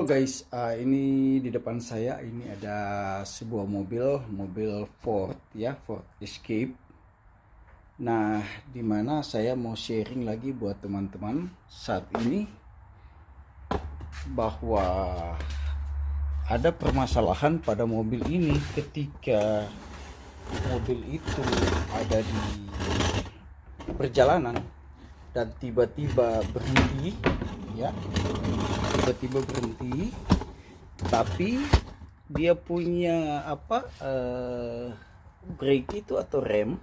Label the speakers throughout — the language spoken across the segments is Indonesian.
Speaker 1: Guys, ini di depan saya ini ada sebuah mobil Ford ya, Ford Escape. Nah, dimana saya mau sharing lagi buat teman-teman saat ini bahwa ada permasalahan pada mobil ini ketika mobil itu ada di perjalanan dan tiba-tiba berhenti ya, tapi dia punya brake itu atau rem.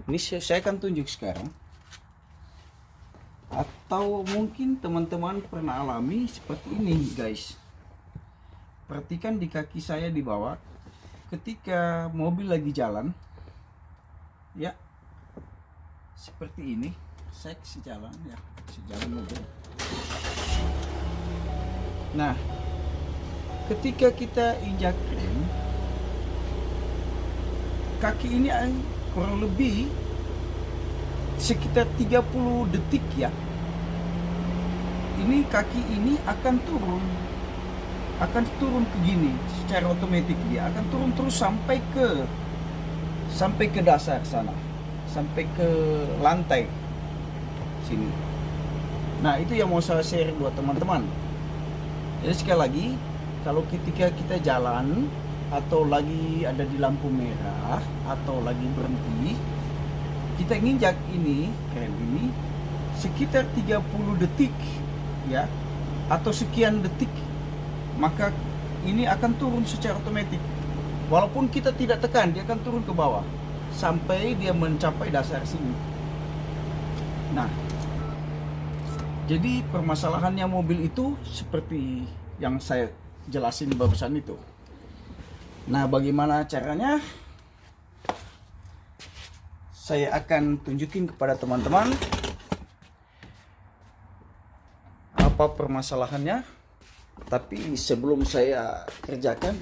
Speaker 1: Ini saya akan tunjuk sekarang, atau mungkin teman-teman pernah alami seperti ini guys. Perhatikan di kaki saya di bawah ketika mobil lagi jalan ya, seperti ini. Saya kasih jalan ya, kasih jalan mobil. Nah, ketika kita injak rem, kaki ini kurang lebih sekitar 30 detik ya. Ini kaki ini akan turun ke gini secara otomatis. Dia akan turun terus sampai ke dasar sana, sampai ke lantai sini. Nah, itu yang mau saya share buat teman-teman. Jadi sekali lagi, kalau ketika kita jalan atau lagi ada di lampu merah atau lagi berhenti, kita nginjak ini, rem ini sekitar 30 detik ya, atau sekian detik, maka ini akan turun secara otomatis. Walaupun kita tidak tekan, dia akan turun ke bawah sampai dia mencapai dasar sini. Nah, jadi permasalahannya mobil itu seperti yang saya jelasin barusan itu. Nah, bagaimana caranya? Saya akan tunjukin kepada teman-teman apa permasalahannya. Tapi sebelum saya kerjakan,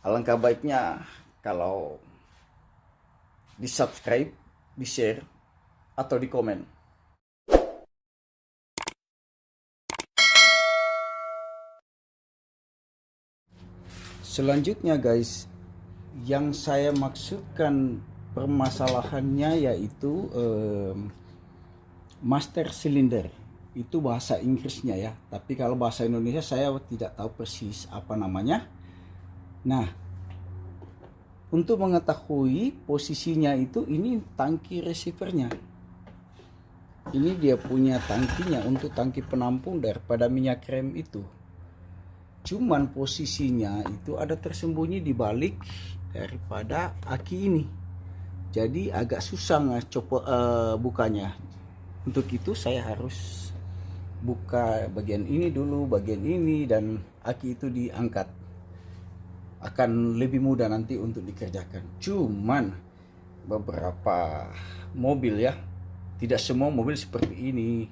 Speaker 1: alangkah baiknya kalau di subscribe, di share, atau di komen. Selanjutnya guys, yang saya maksudkan permasalahannya yaitu master cylinder. Itu bahasa Inggrisnya ya, tapi kalau bahasa Indonesia saya tidak tahu persis apa namanya. Nah, untuk mengetahui posisinya itu, ini tangki receivernya. Ini dia punya tangkinya untuk tangki penampung daripada minyak rem itu. Cuman posisinya itu ada tersembunyi di balik daripada aki ini. Jadi agak susah bukanya. Untuk itu saya harus buka bagian ini dulu, bagian ini, dan aki itu diangkat. Akan lebih mudah nanti untuk dikerjakan. Cuman beberapa mobil ya, tidak semua mobil seperti ini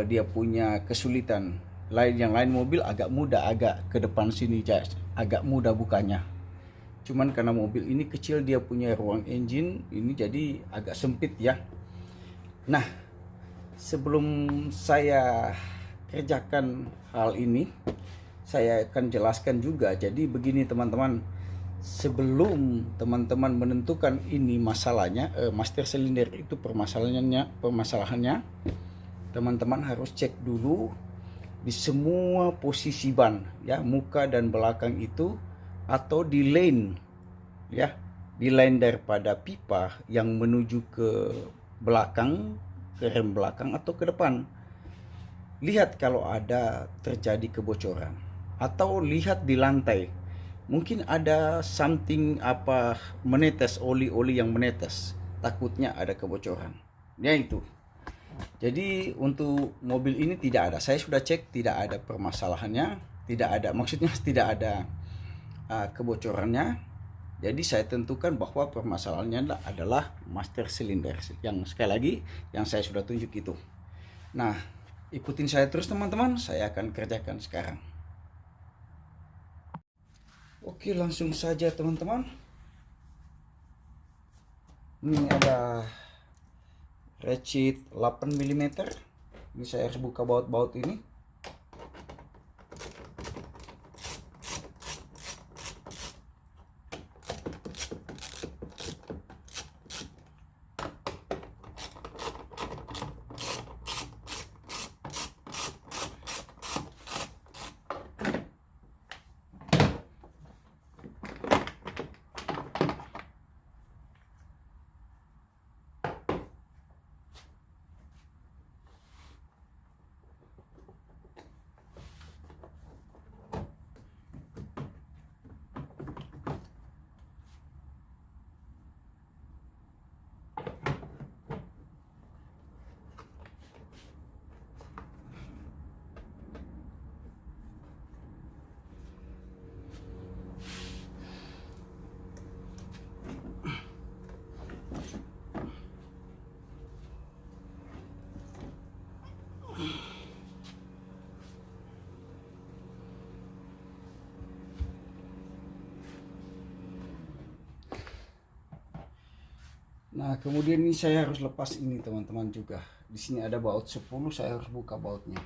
Speaker 1: dia punya kesulitan. Yang lain mobil agak mudah, agak ke depan sini agak mudah bukanya. Cuman karena mobil ini kecil, dia punya ruang engine ini, jadi agak sempit ya. Nah, sebelum saya kerjakan hal ini, saya akan jelaskan juga. Jadi begini teman-teman, sebelum teman-teman menentukan ini masalahnya, master cylinder itu permasalahannya, teman-teman harus cek dulu di semua posisi ban ya, muka dan belakang itu, atau di lane ya, di lane daripada pipa yang menuju ke belakang, ke rem belakang atau ke depan. Lihat kalau ada terjadi kebocoran, atau lihat di lantai, mungkin ada something menetes, oli yang menetes, takutnya ada kebocoran ya itu. Jadi untuk mobil ini tidak ada, saya sudah cek, tidak ada permasalahannya, tidak ada, maksudnya tidak ada kebocorannya. Jadi saya tentukan bahwa permasalahannya adalah master cylinder, yang sekali lagi yang saya sudah tunjuk itu. Nah, ikutin saya terus teman-teman, saya akan kerjakan sekarang. Oke, langsung saja teman-teman. Ini ada ratchet 8 mm. Ini saya harus buka baut-baut ini. Nah, kemudian ini saya harus lepas ini teman-teman juga. Di sini ada baut 10, saya harus buka bautnya.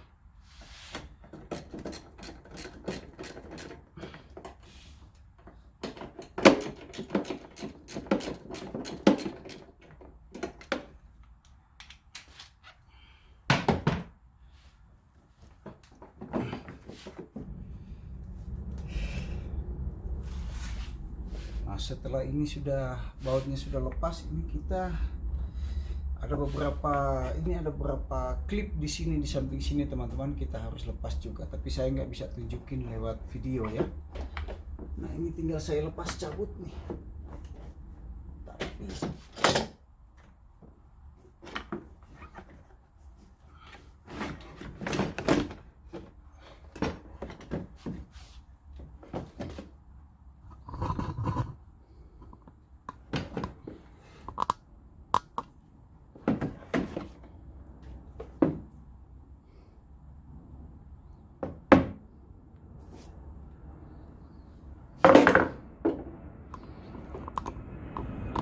Speaker 1: Nah, setelah ini sudah bautnya sudah lepas, ini kita ada beberapa klip di sini, di samping sini teman-teman, kita harus lepas juga. Tapi saya nggak bisa tunjukin lewat video ya. Nah, ini tinggal saya lepas cabut nih. Tapi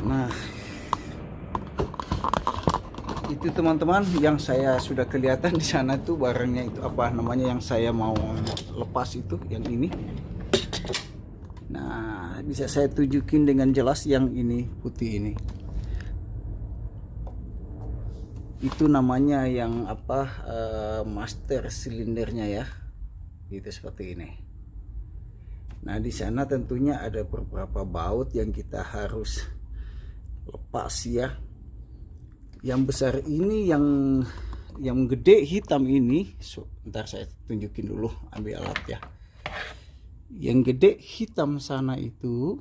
Speaker 1: nah, itu teman-teman yang saya sudah kelihatan di sana tuh barangnya itu apa namanya yang saya mau lepas itu yang ini. Nah, bisa saya tunjukin dengan jelas yang ini putih ini. Itu namanya yang apa master silindernya ya. Itu seperti ini. Nah, di sana tentunya ada beberapa baut yang kita harus lepas ya. Yang besar ini yang gede hitam ini, ntar saya tunjukin dulu, ambil alat ya. Yang gede hitam sana itu,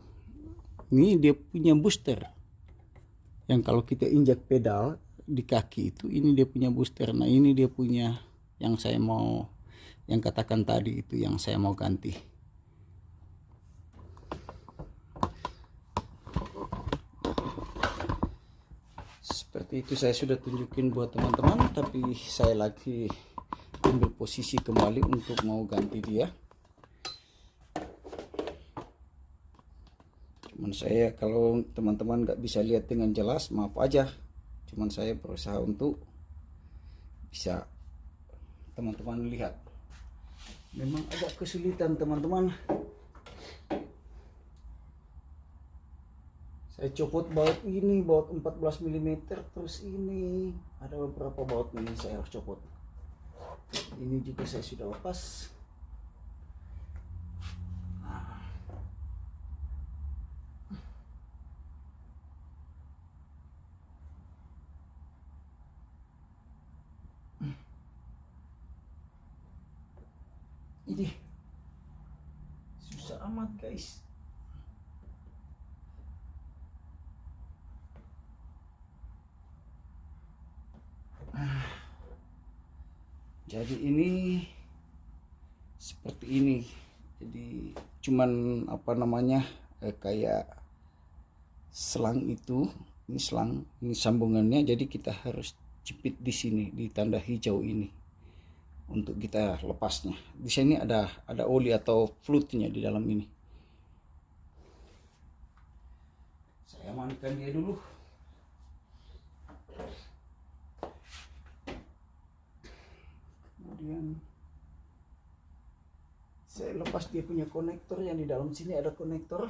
Speaker 1: ini dia punya booster. Yang kalau kita injak pedal di kaki itu, ini dia punya booster. Nah, ini dia punya yang saya mau, yang katakan tadi itu yang saya mau ganti. Seperti itu saya sudah tunjukin buat teman-teman, tapi saya lagi ambil posisi kembali untuk mau ganti dia. Cuman saya, kalau teman-teman nggak bisa lihat dengan jelas, maaf aja. Cuman saya berusaha untuk bisa teman-teman lihat. Memang agak kesulitan teman-teman. Saya copot baut ini, baut 14 mm, terus ini ada beberapa baut ini saya harus copot. Ini juga saya sudah lepas. Ini susah amat guys. Jadi ini seperti ini. Jadi cuman apa namanya kayak selang itu. Ini selang, ini sambungannya. Jadi kita harus jepit di sini di tanda hijau ini untuk kita lepasnya. Di sini ada oli atau fluidnya di dalam ini. Saya amankan dia dulu. Kemudian saya lepas dia punya konektor, yang di dalam sini ada konektor.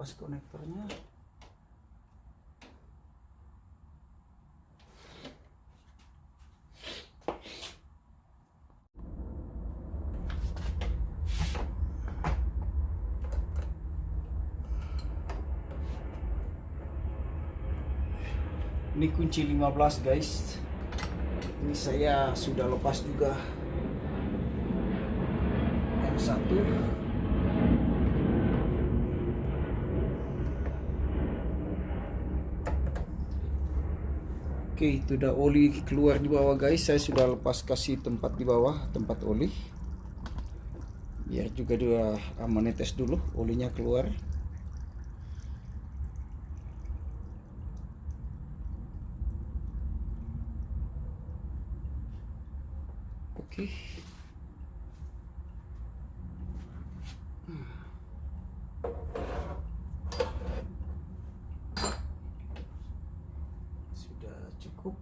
Speaker 1: Lepas konektornya. Ini kunci 15 guys. Ini saya sudah lepas juga yang satu. Oke, itu udah oli keluar di bawah guys. Saya sudah lepas kasih tempat di bawah, tempat oli. biar juga dia menetes dulu, olinya keluar. Oke. Sudah cukup.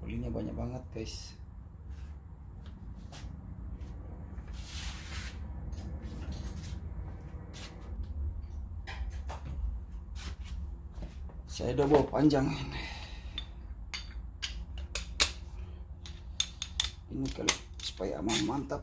Speaker 1: Olinya banyak banget, guys. Saya udah bawa panjang ini kali supaya aman, mantap.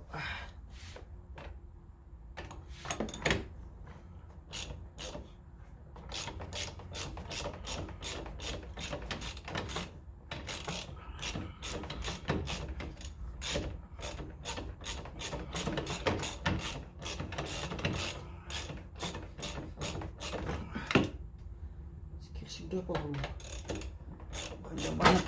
Speaker 1: Sudah apa belum? Panjang banget.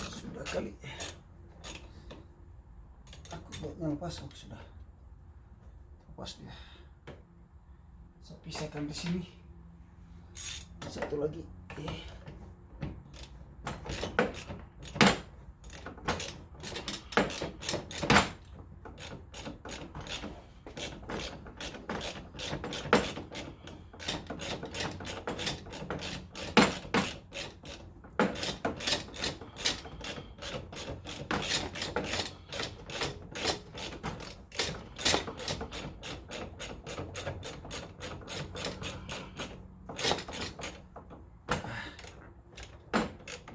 Speaker 1: Sudah kali. Aku buatnya lepas, aku sudah lepas dia. Saya pisahkan di sini. Satu lagi.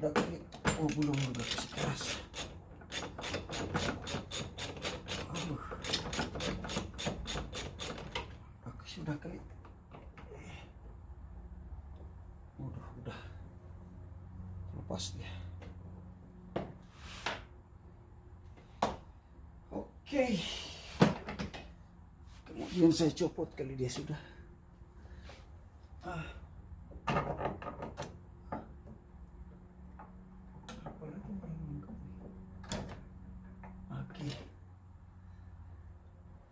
Speaker 1: Udah kali. Oh, belum juga kasih keras. Oke, sudah kali. Udah lepas dia. Oke. Kemudian saya copot kali dia sudah. Oke.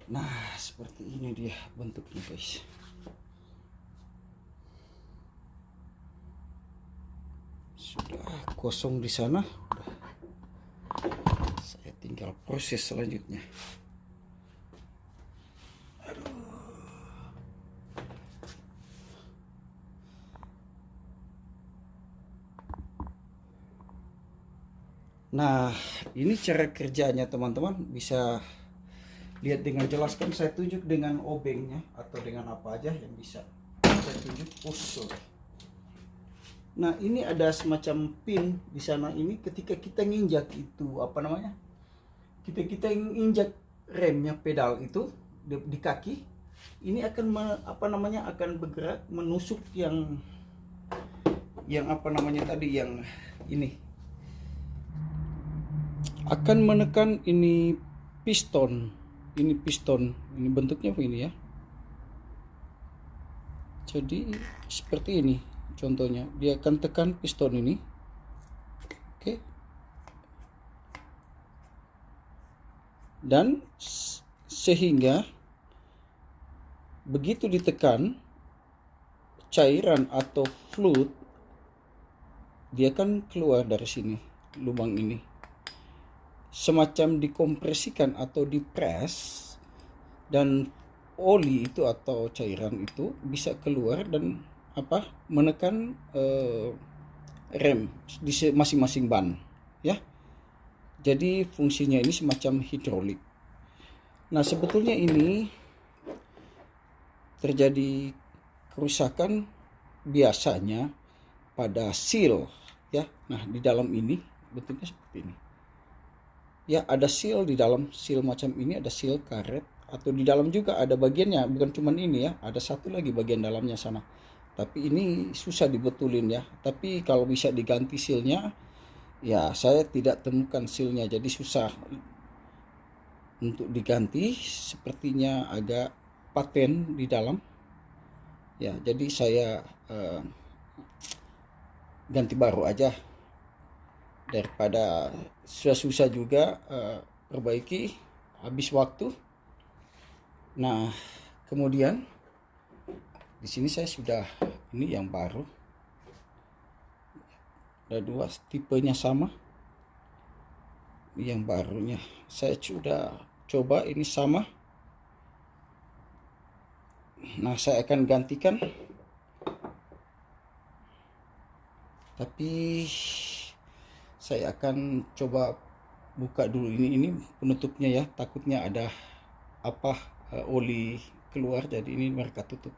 Speaker 1: Nah, seperti ini dia bentuknya, guys. Sudah kosong di sana. Saya tinggal proses selanjutnya. Nah, ini cara kerjanya, teman-teman. Bisa lihat dengan jelas, kan saya tunjuk dengan obengnya atau dengan apa aja yang bisa saya tunjuk. Nah, ini ada semacam pin di sana. Ini ketika kita nginjak itu apa namanya? Kita injak remnya, pedal itu di kaki, ini akan akan bergerak menusuk yang apa namanya tadi, yang ini akan menekan ini piston. Ini piston, ini bentuknya begini ya. Jadi seperti ini contohnya, dia akan tekan piston ini. Oke. Dan sehingga begitu ditekan, cairan atau fluid dia akan keluar dari sini, lubang ini, semacam dikompresikan atau dipres, dan oli itu atau cairan itu bisa keluar dan menekan rem di masing-masing ban ya. Jadi fungsinya ini semacam hidrolik. Nah, sebetulnya ini terjadi kerusakan biasanya pada seal ya. Nah, di dalam ini bentuknya seperti ini. Ya, ada seal di dalam. Seal macam ini ada seal karet, atau di dalam juga ada bagiannya, bukan cuman ini ya, ada satu lagi bagian dalamnya sana. Tapi ini susah dibetulin ya. Tapi kalau bisa diganti sealnya, ya saya tidak temukan sealnya, jadi susah. untuk diganti, sepertinya agak paten di dalam ya, jadi saya ganti baru aja daripada susah-susah juga perbaiki, habis waktu. Nah, kemudian di sini saya sudah, ini yang baru, ada dua tipenya sama. Yang barunya saya sudah coba, ini sama. Nah, saya akan gantikan, tapi saya akan coba buka dulu ini penutupnya ya, takutnya ada apa oli keluar, jadi ini mereka tutup.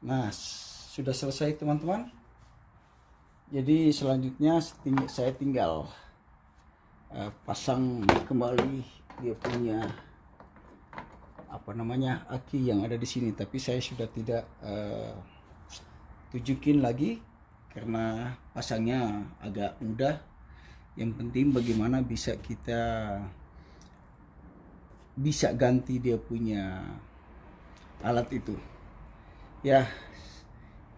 Speaker 1: Nah, sudah selesai teman-teman. Jadi selanjutnya saya tinggal pasang kembali dia punya aki yang ada di sini. Tapi saya sudah tidak tunjukin lagi karena pasangnya agak mudah. Yang penting bagaimana kita bisa ganti dia punya alat itu. Ya,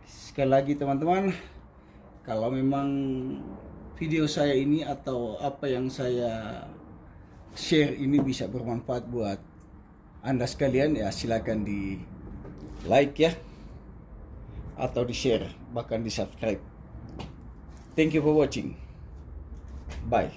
Speaker 1: sekali lagi teman-teman, kalau memang video saya ini atau apa yang saya share ini bisa bermanfaat buat Anda sekalian, ya silakan di like ya, atau di share bahkan di subscribe. Thank you for watching. Bye.